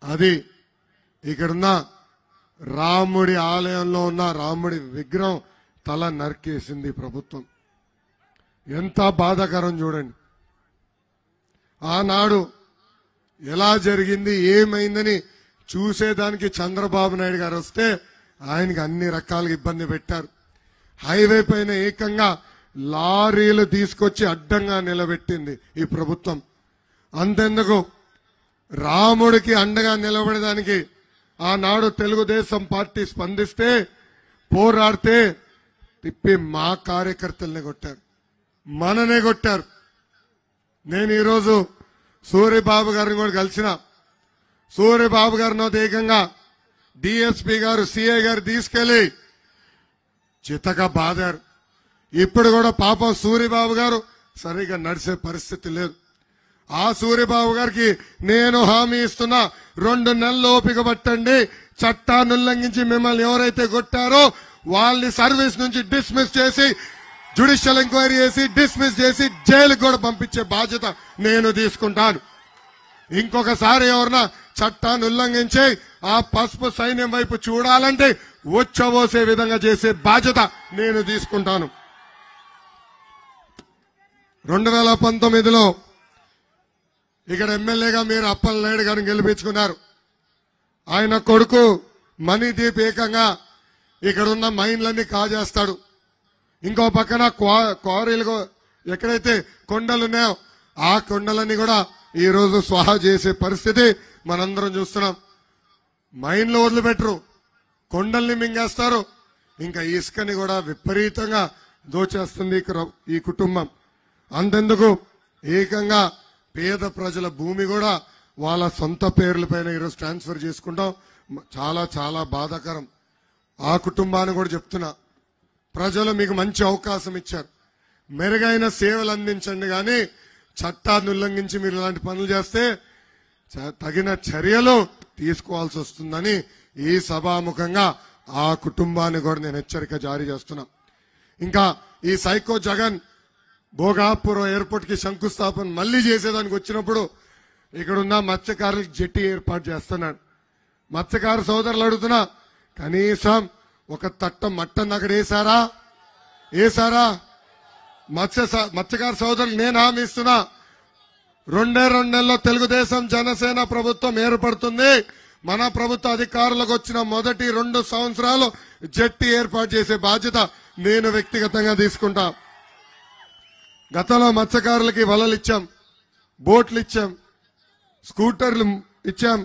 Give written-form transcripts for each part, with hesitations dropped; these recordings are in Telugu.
అది ఇక్కడున్న రాముడి ఆలయంలో ఉన్న రాముడి విగ్రహం తల నరికేసింది ప్రభుత్వం. ఎంత బాధాకరం చూడండి. ఆనాడు ఎలా జరిగింది ఏమైందని చూసేదానికి చంద్రబాబు నాయుడు గారు వస్తే ఆయనకి అన్ని రకాలుగా ఇబ్బంది పెట్టారు. హైవే పైన ఏకంగా లారీలు తీసుకొచ్చి అడ్డంగా నిలబెట్టింది ఈ ప్రభుత్వం. అంతెందుకు రాముడికి అండగా నిలబడడానికి ఆనాడు తెలుగుదేశం పార్టీ స్పందిస్తే పోరాడితే తిప్పి మా కార్యకర్తల్ని కొట్టారు, మననే కొట్టారు. నేను ఈరోజు సూర్యబాబు గారిని కూడా కలిసిన. సూర్యబాబు గారిని ఏకంగా డిఎస్పీ గారు సిఐ గారు తీసుకెళ్లి చితక బాదారు. ఇప్పుడు కూడా పాపం సూర్యబాబు గారు సరిగా నడిచే పరిస్థితి లేదు. ఆ సూర్యబాబు గారికి నేను హామీ ఇస్తున్నా, 2 నెలలు ఓపిక పట్టండి. చట్టాన్ని ఉల్లంఘించి మిమ్మల్ని ఎవరైతే కొట్టారో వాళ్ళని సర్వీస్ నుంచి డిస్మిస్ చేసి జ్యుడిషియల్ ఎంక్వైరీ చేసి డిస్మిస్ చేసి జైలుకు కూడా పంపించే బాధ్యత నేను తీసుకుంటాను. ఇంకొకసారి ఎవరన్నా చట్టాన్ని ఉల్లంఘించి ఆ పసుపు సైన్యం వైపు చూడాలంటే ఉచ్చబోసే విధంగా చేసే బాధ్యత నేను తీసుకుంటాను. 2019లో ఇక్కడ ఎమ్మెల్యేగా మీరు అప్పలనాయుడు గారిని గెలిపించుకున్నారు. ఆయన కొడుకు మణిదీప్ ఏకంగా ఇక్కడున్న మైన్లన్నీ కాజేస్తాడు. ఇంకో పక్కన క్వారీలు ఎక్కడైతే కొండలు ఉన్నాయో ఆ కొండలన్నీ కూడా ఈ రోజు స్వాహా చేసే పరిస్థితి మనందరం చూస్తున్నాం. మైన్లు వదిలిపెట్టరు, కొండల్ని మింగేస్తారు. ఇంకా ఇసుకని కూడా విపరీతంగా దోచేస్తుంది ఈ కుటుంబం. అంతెందుకు ఏకంగా పేద ప్రజల భూమి కూడా వాళ్ళ సొంత పేర్లపైన ఈరోజు ట్రాన్స్ఫర్ చేసుకుంటాం. చాలా చాలా బాధాకరం. ఆ కుటుంబాన్ని కూడా చెప్తున్నా, ప్రజలు మీకు మంచి అవకాశం ఇచ్చారు, మెరుగైన సేవలు అందించండి. కానీ చట్టాన్ని ఉల్లంఘించి మీరు ఇలాంటి పనులు చేస్తే తగిన చర్యలు తీసుకోవాల్సి వస్తుందని ఈ సభాముఖంగా ఆ కుటుంబాన్ని కూడా నేను హెచ్చరిక జారీ చేస్తున్నా. ఇంకా ఈ సైకో జగన్ భోగాపురం ఎయిర్పోర్ట్ కి శంకుస్థాపన మళ్లీ చేసేదానికి వచ్చినప్పుడు ఇక్కడున్న మత్స్యకారులకు జెట్టి ఏర్పాటు చేస్తున్నాడు. మత్స్యకార సోదరులు అడుగుతున్నా, కనీసం ఒక తట్ట మట్టన్ అక్కడ వేసారా? మత్స్యకార సోదరులు నేను హామీ ఇస్తున్నా, 2 నెలల్లో తెలుగుదేశం జనసేన ప్రభుత్వం ఏర్పడుతుంది. మన ప్రభుత్వ అధికారులకు వచ్చిన మొదటి 2 సంవత్సరాలు జెట్టి ఏర్పాటు చేసే బాధ్యత నేను వ్యక్తిగతంగా తీసుకుంటా. గతంలో మత్స్యకారులకి వలలు ఇచ్చాం, బోట్లు ఇచ్చాం, స్కూటర్లు ఇచ్చాం,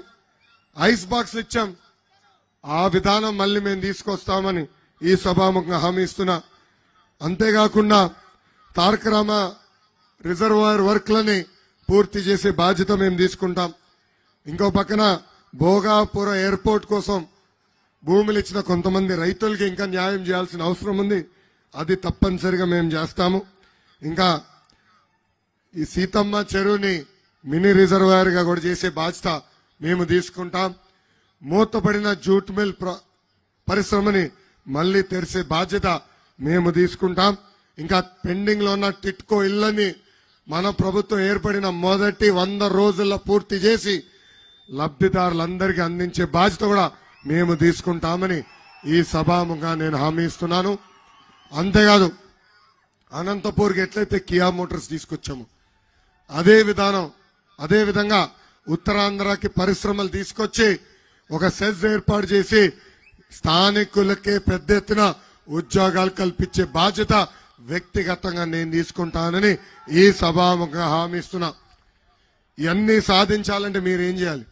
ఐస్ బాక్స్లు ఇచ్చాం. ఆ విధానం మళ్ళీ మేము తీసుకొస్తామని ఈ సభాముఖంగా హామీ ఇస్తున్నా. అంతేకాకుండా తారకరామ రిజర్వాయర్ వర్క్లని పూర్తి చేసే బాధ్యత మేము తీసుకుంటాం. ఇంకో పక్కన భోగాపురం ఎయిర్పోర్ట్ కోసం భూములు ఇచ్చిన కొంతమంది రైతులకి ఇంకా న్యాయం చేయాల్సిన అవసరం ఉంది. అది తప్పనిసరిగా మేము చేస్తాము. ఇంకా ఈ సీతమ్మ చెరువుని మినీ రిజర్వాయర్ గా కూడా చేసే బాధ్యత మేము తీసుకుంటాం. మూతపడిన జూట్ మిల్ పరిశ్రమని మళ్లీ తెరిచే బాధ్యత మేము తీసుకుంటాం. ఇంకా పెండింగ్ లో ఉన్న టిట్కో ఇళ్లని మన ప్రభుత్వం ఏర్పడిన మొదటి 100 రోజుల్లో పూర్తి చేసి లబ్ధిదారులందరికీ అందించే బాధ్యత కూడా మేము తీసుకుంటామని ఈ సభాముఖంగా నేను హామీ ఇస్తున్నాను. అంతేకాదు అనంతపూర్కి ఎట్లయితే కియా మోటార్స్ తీసుకొచ్చాము అదే విధంగా ఉత్తరాంధ్రకి పరిశ్రమలు తీసుకొచ్చి ఒక సెజ్ ఏర్పాటు చేసి స్థానికులకే పెద్ద ఎత్తున ఉద్యోగాలు కల్పించే బాధ్యత వ్యక్తిగతంగా నేను తీసుకుంటానని ఈ సభాముఖంగా హామీ ఇస్తున్నా. ఇవన్నీ సాధించాలంటే మీరేం చేయాలి?